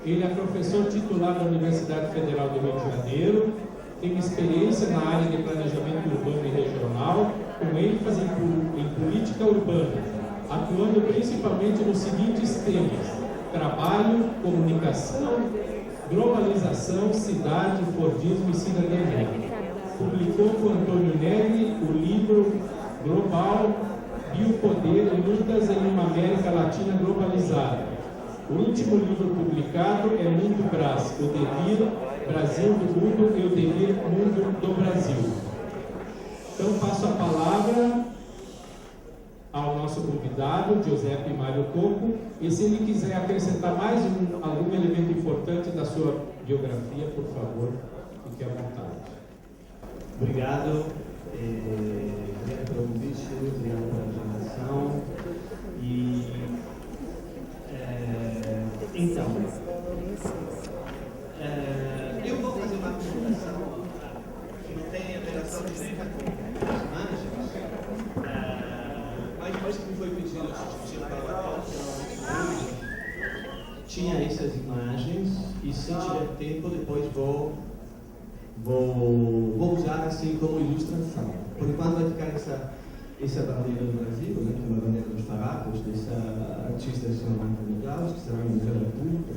Ele é professor titular da Universidade Federal do Rio de Janeiro, tem experiência na área de planejamento urbano e regional, com ênfase em política urbana, atuando principalmente nos seguintes temas: trabalho, comunicação, globalização, cidade, fordismo e cidadania. Publicou com Antônio Neri o livro Global, Biopoder e Lutas em uma América Latina Globalizada. O último livro publicado é Mundo Brás, o Devir Brasil do Mundo e o Devir Mundo do Brasil. Então passo a palavra ao nosso convidado, Giuseppe Mário Coco, e se ele quiser acrescentar mais algum elemento importante da sua biografia, por favor, fique à vontade. Obrigado, obrigado pelo convite, obrigado pela apresentação. Então, eu vou fazer uma apresentação que não tem relação direta com as imagens, mas depois que me foi pedido a discutir para tinha essas imagens, e se tiver tempo depois vou usar assim como ilustração. Por enquanto vai ficar essa bandeira do Brasil, né, que é uma bandeira dos farrapos, dessa artista chamada Niklaus, que será um museu gratuito,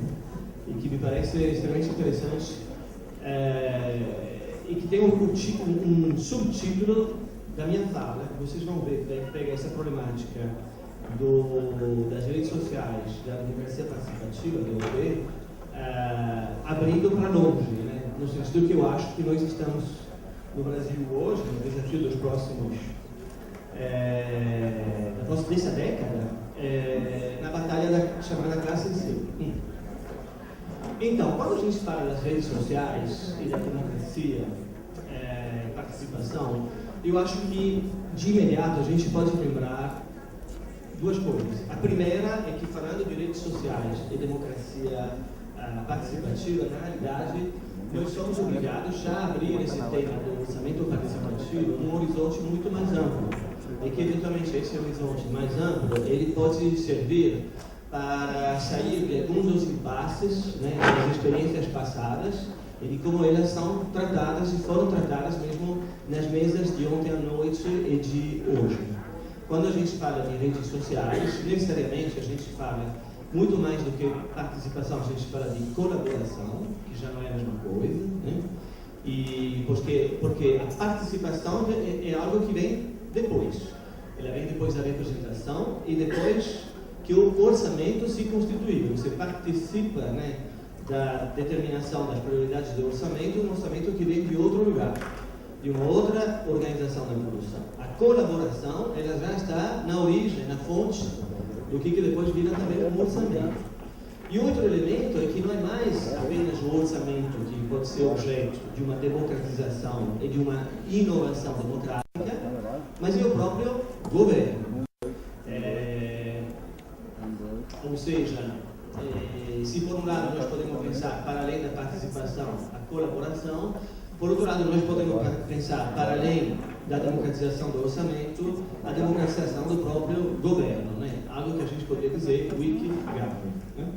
e que me parece extremamente interessante, e que tem um subtítulo da minha fala, que vocês vão ver, que pega essa problemática das redes sociais, da democracia participativa, do OB, abrindo para longe, né? No sentido que eu acho que nós estamos no Brasil hoje, no desafio dos próximos, dessa década, na batalha chamada classe C. Então, quando a gente fala das redes sociais e da democracia, participação, eu acho que de imediato a gente pode lembrar duas coisas. A primeira é que, falando de redes sociais e democracia participativa, na realidade, nós somos obrigados já a abrir esse tema do orçamento participativo num horizonte muito mais amplo. E que, eventualmente, esse horizonte mais amplo, ele pode servir para sair de alguns dos impasses, né, das experiências passadas, e de como elas são tratadas e foram tratadas mesmo nas mesas de ontem à noite e de hoje. Quando a gente fala de redes sociais, necessariamente a gente fala muito mais do que participação, a gente fala de colaboração, que já não é a mesma coisa, né? E porque a participação é algo que vem depois. Ela vem depois da representação e depois que o orçamento se constituiu. Você participa, né, da determinação das prioridades do orçamento, um orçamento que vem de outro lugar, de uma outra organização da produção. A colaboração, ela já está na origem, na fonte do que depois vira também um orçamento. E outro elemento é que não é mais apenas o orçamento que pode ser objeto de uma democratização e de uma inovação democrática, mas é o próprio governo. Ou seja, se por um lado nós podemos pensar, para além da participação, a colaboração, por outro lado nós podemos pensar, para além da democratização do orçamento, a democratização do próprio governo, né? Algo que a gente poderia dizer wiki-government. Né?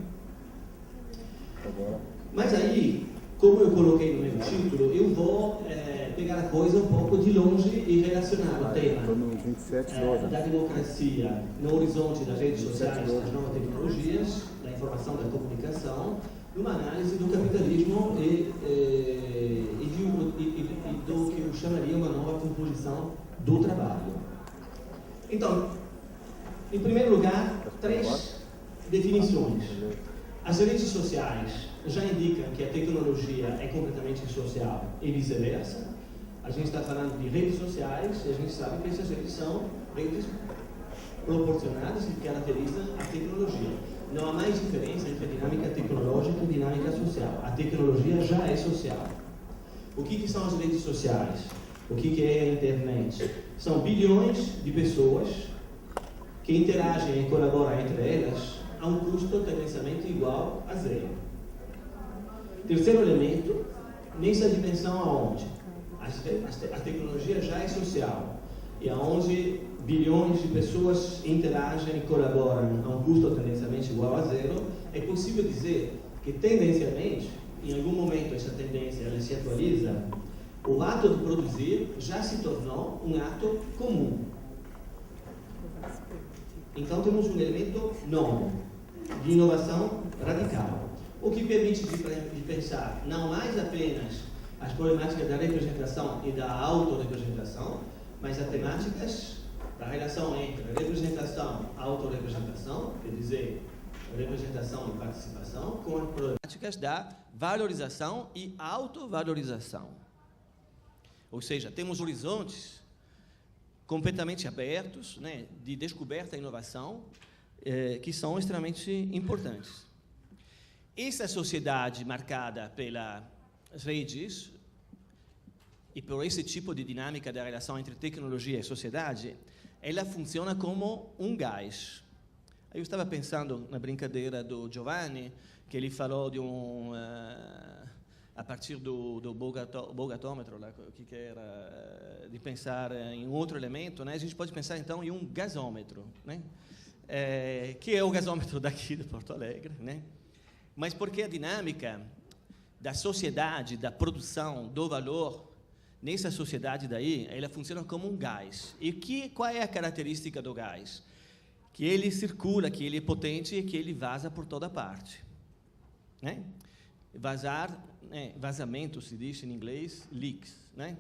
Mas aí, como eu coloquei no meu título, eu vou pegar a coisa um pouco de longe e relacionar o tema da democracia no horizonte das redes sociais, das novas tecnologias, da informação, da comunicação, numa análise do capitalismo e do que eu chamaria uma nova composição do trabalho. Então, em primeiro lugar, 3 definições. As redes sociais já indicam que a tecnologia é completamente social e vice-versa. A gente está falando de redes sociais e a gente sabe que essas redes são redes proporcionadas que caracterizam a tecnologia. Não há mais diferença entre dinâmica tecnológica e dinâmica social. A tecnologia já é social. O que são as redes sociais? O que é a internet? São bilhões de pessoas que interagem e colaboram entre elas a um custo tendencialmente igual a zero. Terceiro elemento, nessa dimensão aonde a tecnologia já é social e aonde bilhões de pessoas interagem e colaboram a um custo tendencialmente igual a zero, é possível dizer que que tendencialmente, em algum momento essa tendência ela se atualiza, o ato de produzir já se tornou um ato comum. Então temos um elemento novo, de inovação radical, o que permite de pensar não mais apenas as problemáticas da representação e da autorrepresentação, mas as temáticas da relação entre representação e autorrepresentação, quer dizer, representação e participação, com as problemáticas da valorização e autovalorização. Ou seja, temos horizontes completamente abertos, né, de descoberta e inovação, que são extremamente importantes. Essa sociedade marcada pelas redes e por esse tipo de dinâmica da relação entre tecnologia e sociedade, ela funciona como um gás. Eu estava pensando na brincadeira do Giovanni, que ele falou de a partir do bogatômetro, lá, o que era, de pensar em outro elemento, né? A gente pode pensar então em um gasômetro, né? Que é o gasômetro daqui de Porto Alegre, né? Mas porque a dinâmica da sociedade, da produção, do valor, nessa sociedade daí, ela funciona como um gás. E qual é a característica do gás? Que ele circula, que ele é potente e que ele vaza por toda parte, né? Vazamento se diz em inglês, leaks, né?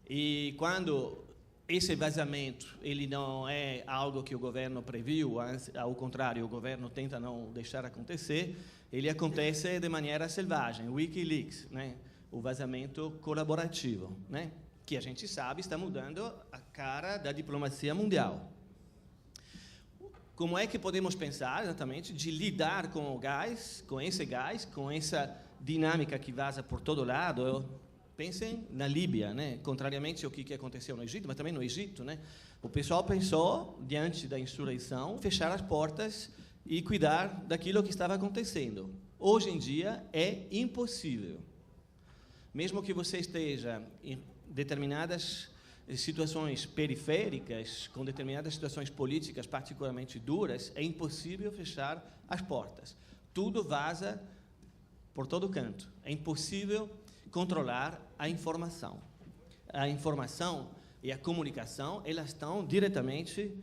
E quando esse vazamento ele não é algo que o governo previu, ao contrário, o governo tenta não deixar acontecer, ele acontece de maneira selvagem, WikiLeaks, né? O vazamento colaborativo, né? Que a gente sabe está mudando a cara da diplomacia mundial. Como é que podemos pensar, exatamente, de lidar com o gás, com essa dinâmica que vaza por todo lado? Pensem na Líbia, né? Contrariamente ao que aconteceu no Egito, mas também no Egito, né? O pessoal pensou, diante da insurreição, fechar as portas e cuidar daquilo que estava acontecendo. Hoje em dia é impossível. Mesmo que você esteja em determinadas situações periféricas, com determinadas situações políticas particularmente duras, é impossível fechar as portas. Tudo vaza por todo canto. É impossível controlar a informação. A informação e a comunicação, elas estão diretamente,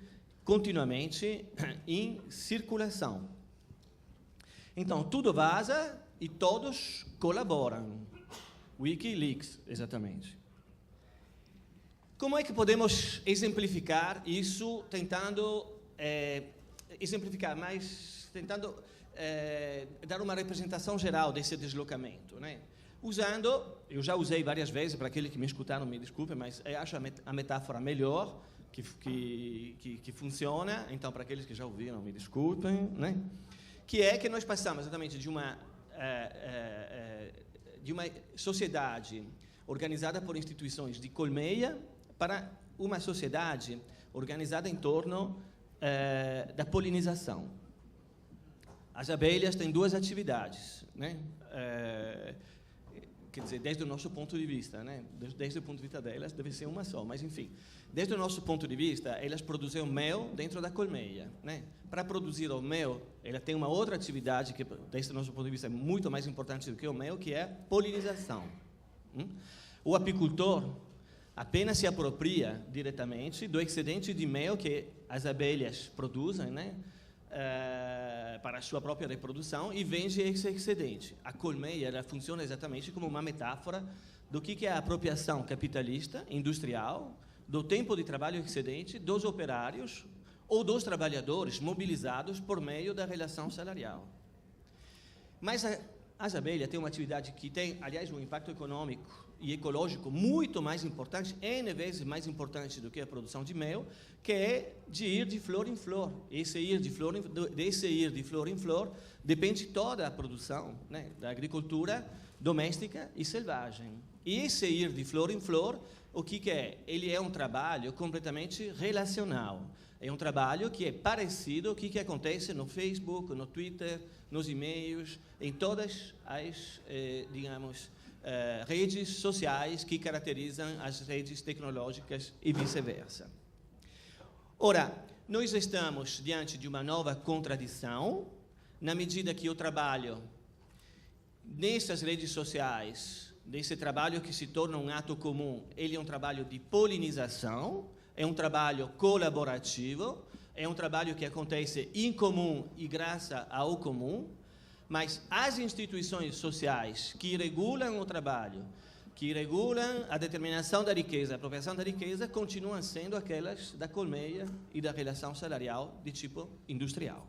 continuamente em circulação. Então, tudo vaza e todos colaboram. WikiLeaks, exatamente. Como é que podemos exemplificar isso, tentando dar uma representação geral desse deslocamento, né? Eu já usei várias vezes, para aqueles que me escutaram, me desculpem, mas eu acho a metáfora melhor, que funciona, então para aqueles que já ouviram, me desculpem, né? Que é que nós passamos exatamente de uma sociedade organizada por instituições de colmeia para uma sociedade organizada em torno da polinização. As abelhas têm duas atividades, né? Quer dizer, desde o nosso ponto de vista, né? Desde o ponto de vista delas, deve ser uma só, mas enfim. Desde o nosso ponto de vista, elas produzem o mel dentro da colmeia, né? Para produzir o mel, ela tem uma outra atividade que, desde o nosso ponto de vista, é muito mais importante do que o mel, que é a polinização. O apicultor apenas se apropria diretamente do excedente de mel que as abelhas produzem, né? Para a sua própria reprodução e vende esse excedente. A colmeia ela funciona exatamente como uma metáfora do que é a apropriação capitalista, industrial, do tempo de trabalho excedente dos operários ou dos trabalhadores mobilizados por meio da relação salarial. Mas as abelhas têm uma atividade que tem, aliás, um impacto econômico e ecológico muito mais importante, N vezes mais importante do que a produção de mel, que é de ir de flor em flor. Desse ir de flor em flor depende toda a produção, né, da agricultura doméstica e selvagem. E esse ir de flor em flor, o que é? Ele é um trabalho completamente relacional. É um trabalho que é parecido ao que acontece no Facebook, no Twitter, nos e-mails, em todas as, redes sociais que caracterizam as redes tecnológicas e vice-versa. Ora, nós estamos diante de uma nova contradição na medida que o trabalho nessas redes sociais, desse trabalho que se torna um ato comum, ele é um trabalho de polinização, é um trabalho colaborativo, é um trabalho que acontece em comum e graças ao comum, mas as instituições sociais que regulam o trabalho, que regulam a determinação da riqueza, a apropriação da riqueza, continuam sendo aquelas da colmeia e da relação salarial de tipo industrial.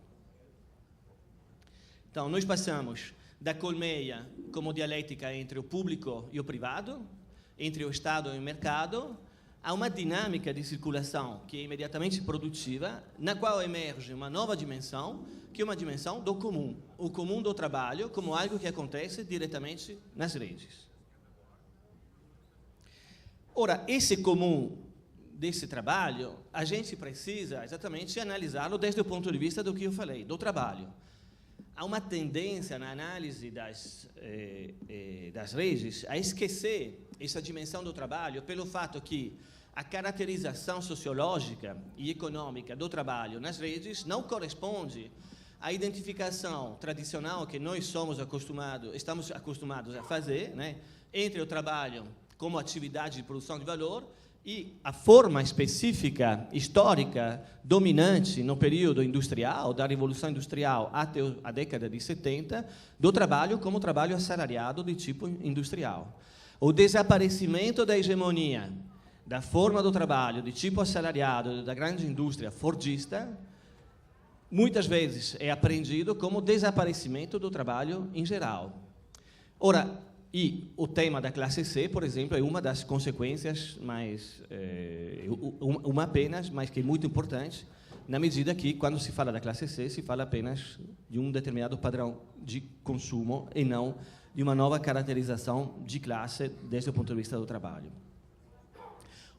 Então, nós passamos da colmeia como dialética entre o público e o privado, entre o Estado e o mercado, a uma dinâmica de circulação que é imediatamente produtiva, na qual emerge uma nova dimensão, que é uma dimensão do comum, o comum do trabalho, como algo que acontece diretamente nas redes. Ora, esse comum desse trabalho, a gente precisa exatamente analisá-lo desde o ponto de vista do que eu falei, do trabalho. Há uma tendência na análise das redes a esquecer essa dimensão do trabalho pelo fato que a caracterização sociológica e econômica do trabalho nas redes não corresponde à identificação tradicional que nós estamos acostumados a fazer, né, entre o trabalho como atividade de produção de valor e a forma específica, histórica, dominante no período industrial, da Revolução Industrial até a década de 70, do trabalho como trabalho assalariado de tipo industrial. O desaparecimento da hegemonia da forma do trabalho de tipo assalariado da grande indústria fordista, muitas vezes é apreendido como desaparecimento do trabalho em geral. Ora, e o tema da classe C, por exemplo, é uma das consequências uma apenas, mas que é muito importante, na medida que, quando se fala da classe C, se fala apenas de um determinado padrão de consumo e não de uma nova caracterização de classe desde o ponto de vista do trabalho.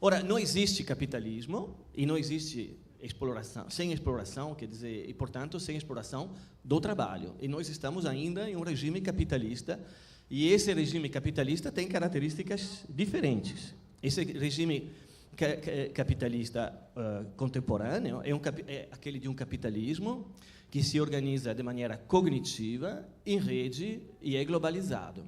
Ora, não existe capitalismo e não existe exploração, sem exploração, quer dizer, e, portanto, sem exploração do trabalho. E nós estamos ainda em um regime capitalista. E esse regime capitalista tem características diferentes. Esse regime capitalista contemporâneo é aquele de um capitalismo que se organiza de maneira cognitiva, em rede e é globalizado.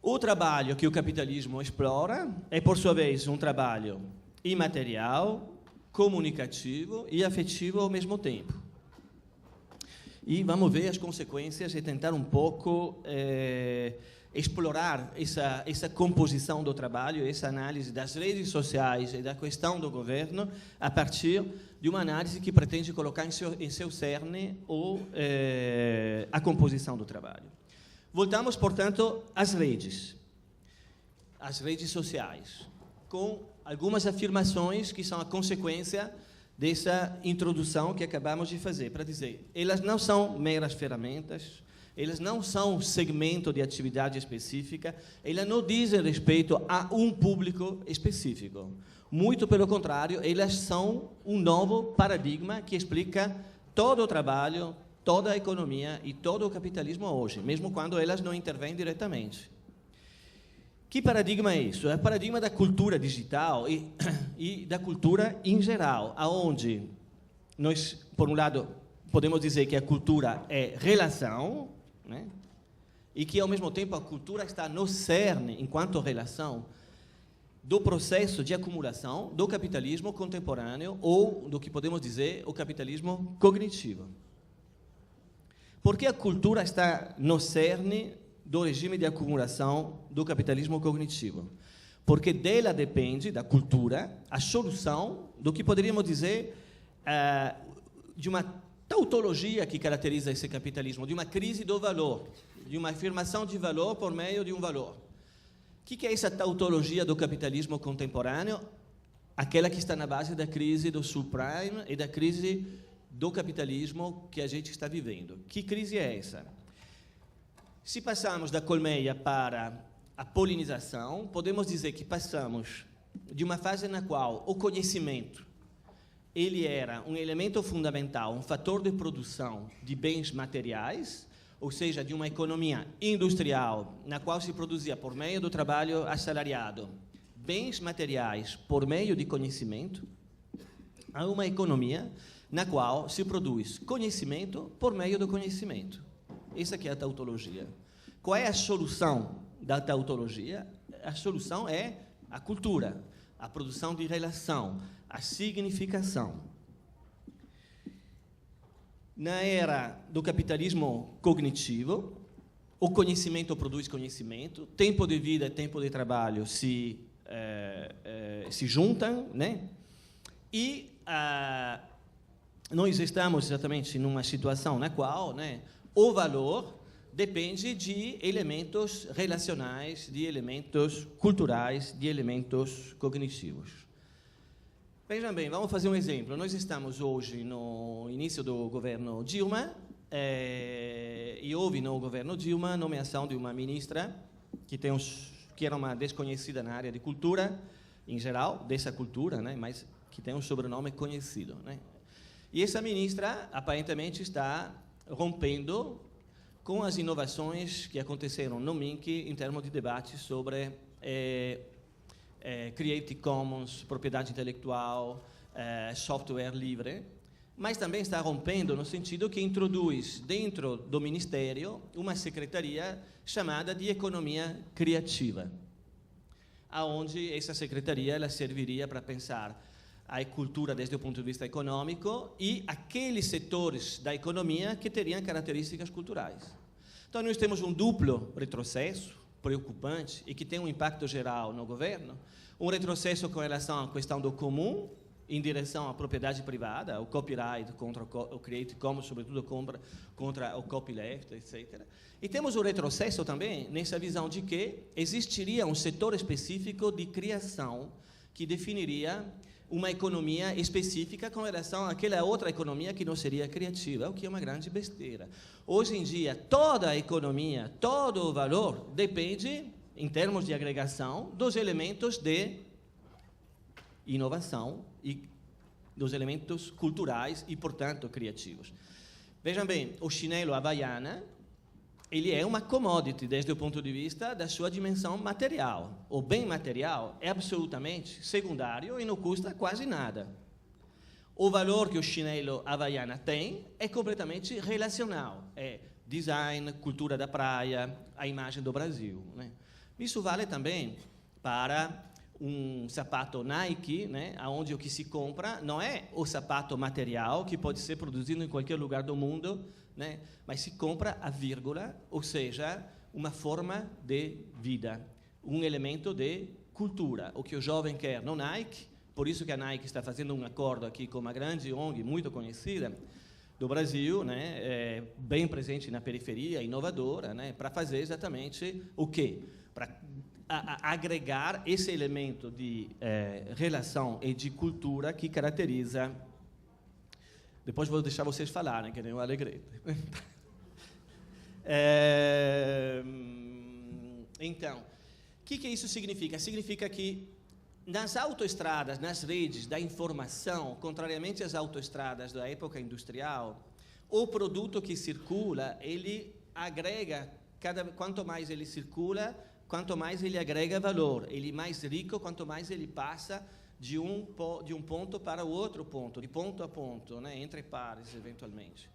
O trabalho que o capitalismo explora é, por sua vez, um trabalho imaterial, comunicativo e afetivo ao mesmo tempo. E vamos ver as consequências e tentar um pouco explorar essa composição do trabalho, essa análise das redes sociais e da questão do governo a partir de uma análise que pretende colocar em seu cerne a composição do trabalho. Voltamos, portanto, às redes sociais, com algumas afirmações que são a consequência dessa introdução que acabamos de fazer, para dizer, elas não são meras ferramentas, elas não são segmento de atividade específica, elas não dizem respeito a um público específico. Muito pelo contrário, elas são um novo paradigma que explica todo o trabalho, toda a economia e todo o capitalismo hoje, mesmo quando elas não intervêm diretamente. Que paradigma é isso? É o paradigma da cultura digital e da cultura em geral, onde nós, por um lado, podemos dizer que a cultura é relação, né? E que, ao mesmo tempo, a cultura está no cerne, enquanto relação, do processo de acumulação do capitalismo contemporâneo ou do que podemos dizer o capitalismo cognitivo. Por que a cultura está no cerne do regime de acumulação do capitalismo cognitivo? Porque dela depende, da cultura, a solução do que poderíamos dizer de uma tautologia que caracteriza esse capitalismo, de uma crise do valor, de uma afirmação de valor por meio de um valor. O que é essa tautologia do capitalismo contemporâneo? Aquela que está na base da crise do subprime e da crise do capitalismo que a gente está vivendo. Que crise é essa? Se passamos da colmeia para a polinização, podemos dizer que passamos de uma fase na qual o conhecimento ele era um elemento fundamental, um fator de produção de bens materiais, ou seja, de uma economia industrial na qual se produzia por meio do trabalho assalariado bens materiais por meio de conhecimento, a uma economia na qual se produz conhecimento por meio do conhecimento. Essa que é a tautologia. Qual é a solução da tautologia? A solução é a cultura, a produção de relação, a significação. Na era do capitalismo cognitivo, o conhecimento produz conhecimento, tempo de vida e tempo de trabalho se juntam, né? E nós estamos exatamente numa situação na qual, né, o valor depende de elementos relacionais, de elementos culturais, de elementos cognitivos. Vejam bem, vamos fazer um exemplo. Nós estamos hoje no início do governo Dilma, e houve no governo Dilma a nomeação de uma ministra que era uma desconhecida na área de cultura, em geral, dessa cultura, né, mas que tem um sobrenome conhecido, né? E essa ministra, aparentemente, está rompendo com as inovações que aconteceram no MINC em termos de debate sobre Creative Commons, propriedade intelectual, software livre, mas também está rompendo no sentido que introduz dentro do Ministério uma secretaria chamada de Economia Criativa, aonde essa secretaria ela serviria para pensar a cultura desde o ponto de vista econômico e aqueles setores da economia que teriam características culturais. Então, nós temos um duplo retrocesso preocupante e que tem um impacto geral no governo, um retrocesso com relação à questão do comum, em direção à propriedade privada, o copyright contra o Creative Commons, sobretudo contra o copyleft, etc. E temos o retrocesso também nessa visão de que existiria um setor específico de criação que definiria uma economia específica com relação àquela outra economia que não seria criativa, o que é uma grande besteira. Hoje em dia, toda a economia, todo o valor depende, em termos de agregação, dos elementos de inovação e dos elementos culturais e, portanto, criativos. Vejam bem, o chinelo Havaiana, ele é uma commodity desde o ponto de vista da sua dimensão material. O bem material é absolutamente secundário e não custa quase nada. O valor que o chinelo Havaiana tem é completamente relacional. É design, cultura da praia, a imagem do Brasil, né? Isso vale também para um sapato Nike, né, onde o que se compra não é o sapato material, que pode ser produzido em qualquer lugar do mundo, né, mas se compra a vírgula, ou seja, uma forma de vida, um elemento de cultura. O que o jovem quer no Nike, por isso que a Nike está fazendo um acordo aqui com uma grande ONG muito conhecida do Brasil, né, bem presente na periferia, inovadora, né, para fazer exatamente o quê? Para agregar esse elemento de relação e de cultura que caracteriza. Depois vou deixar vocês falarem, que nem o Alegrete. Então, o que isso significa? Significa que nas autoestradas, nas redes da informação, contrariamente às autoestradas da época industrial, o produto que circula, ele agrega, quanto mais ele circula, quanto mais ele agrega valor, ele é mais rico, quanto mais ele passa de um ponto para o outro ponto, de ponto a ponto, né, entre pares, eventualmente.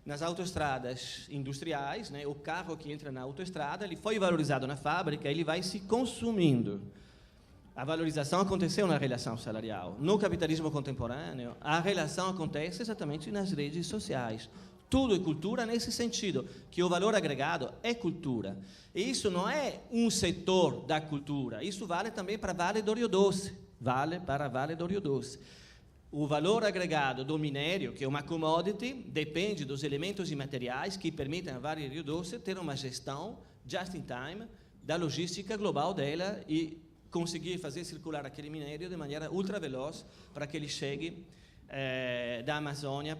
Nas autoestradas industriais, né, o carro que entra na autoestrada, ele foi valorizado na fábrica, ele vai se consumindo. A valorização aconteceu na relação salarial. No capitalismo contemporâneo, a relação acontece exatamente nas redes sociais. Tudo é cultura nesse sentido, que o valor agregado é cultura. E isso não é um setor da cultura, isso vale também para Vale do Rio Doce. Vale para Vale do Rio Doce. O valor agregado do minério, que é uma commodity, depende dos elementos imateriais que permitem a Vale do Rio Doce ter uma gestão just in time da logística global dela e conseguir fazer circular aquele minério de maneira ultra veloz para que ele chegue da Amazônia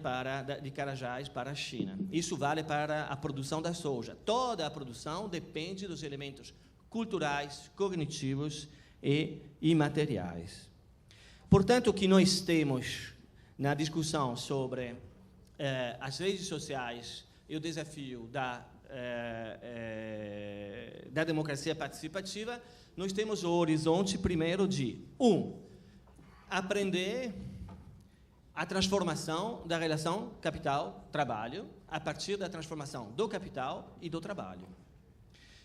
de Carajás para a China. Isso vale para a produção da soja. Toda a produção depende dos elementos culturais, cognitivos e imateriais. Portanto, o que nós temos na discussão sobre as redes sociais e o desafio da democracia participativa, nós temos o horizonte primeiro de aprender a transformação da relação capital-trabalho a partir da transformação do capital e do trabalho.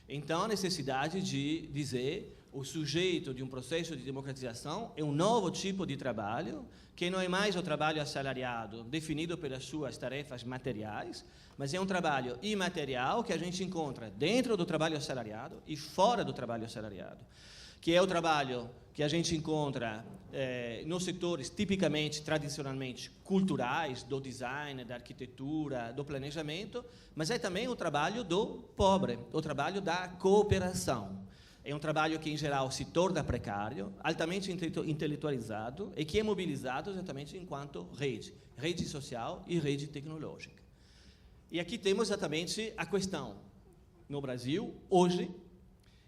Então, a necessidade de dizer o sujeito de um processo de democratização é um novo tipo de trabalho, que não é mais o trabalho assalariado, definido pelas suas tarefas materiais, mas é um trabalho imaterial que a gente encontra dentro do trabalho assalariado e fora do trabalho assalariado, que é o trabalho que a gente encontra nos setores tipicamente, tradicionalmente, culturais, do design, da arquitetura, do planejamento, mas é também o trabalho do pobre, o trabalho da cooperação. É um trabalho que, em geral, se torna precário, altamente intelectualizado e que é mobilizado exatamente enquanto rede social e rede tecnológica. E aqui temos exatamente a questão, no Brasil, hoje,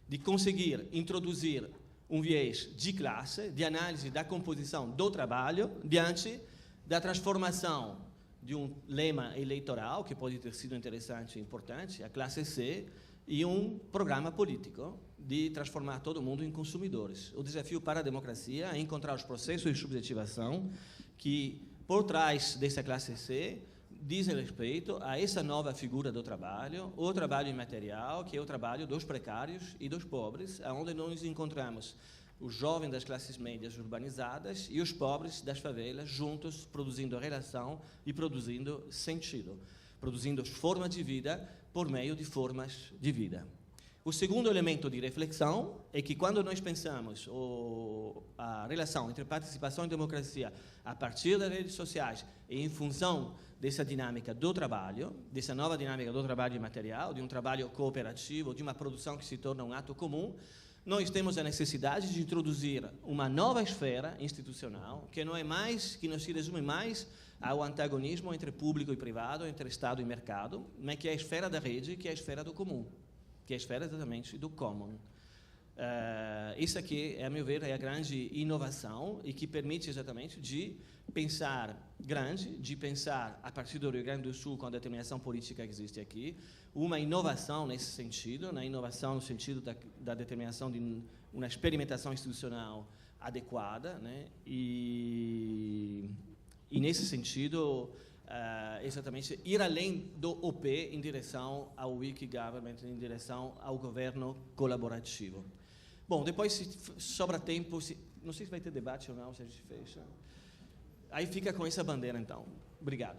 de conseguir introduzir um viés de classe, de análise da composição do trabalho, diante da transformação de um lema eleitoral, que pode ter sido interessante e importante, a classe C, e um programa político de transformar todo mundo em consumidores. O desafio para a democracia é encontrar os processos de subjetivação que, por trás dessa classe C, dizem respeito a essa nova figura do trabalho, o trabalho imaterial, que é o trabalho dos precários e dos pobres, onde nós encontramos os jovens das classes médias urbanizadas e os pobres das favelas juntos, produzindo relação e produzindo sentido, produzindo formas de vida por meio de formas de vida. O segundo elemento de reflexão é que, quando nós pensamos a relação entre participação e democracia a partir das redes sociais e em função dessa dinâmica do trabalho, dessa nova dinâmica do trabalho imaterial, de um trabalho cooperativo, de uma produção que se torna um ato comum, nós temos a necessidade de introduzir uma nova esfera institucional que não se resume mais ao antagonismo entre público e privado, entre Estado e mercado, mas que é a esfera da rede, que é a esfera do comum, que é a esfera exatamente do common. Isso aqui, a meu ver, é a grande inovação e que permite exatamente de pensar grande, de pensar a partir do Rio Grande do Sul, com a determinação política que existe aqui, uma inovação nesse sentido, na inovação no sentido da determinação de uma experimentação institucional adequada, né? E nesse sentido, exatamente, ir além do OP em direção ao Wiki-Government, em direção ao governo colaborativo. Bom, depois, se sobra tempo, não sei se vai ter debate ou não, se a gente fecha. Aí fica com essa bandeira, então. Obrigado.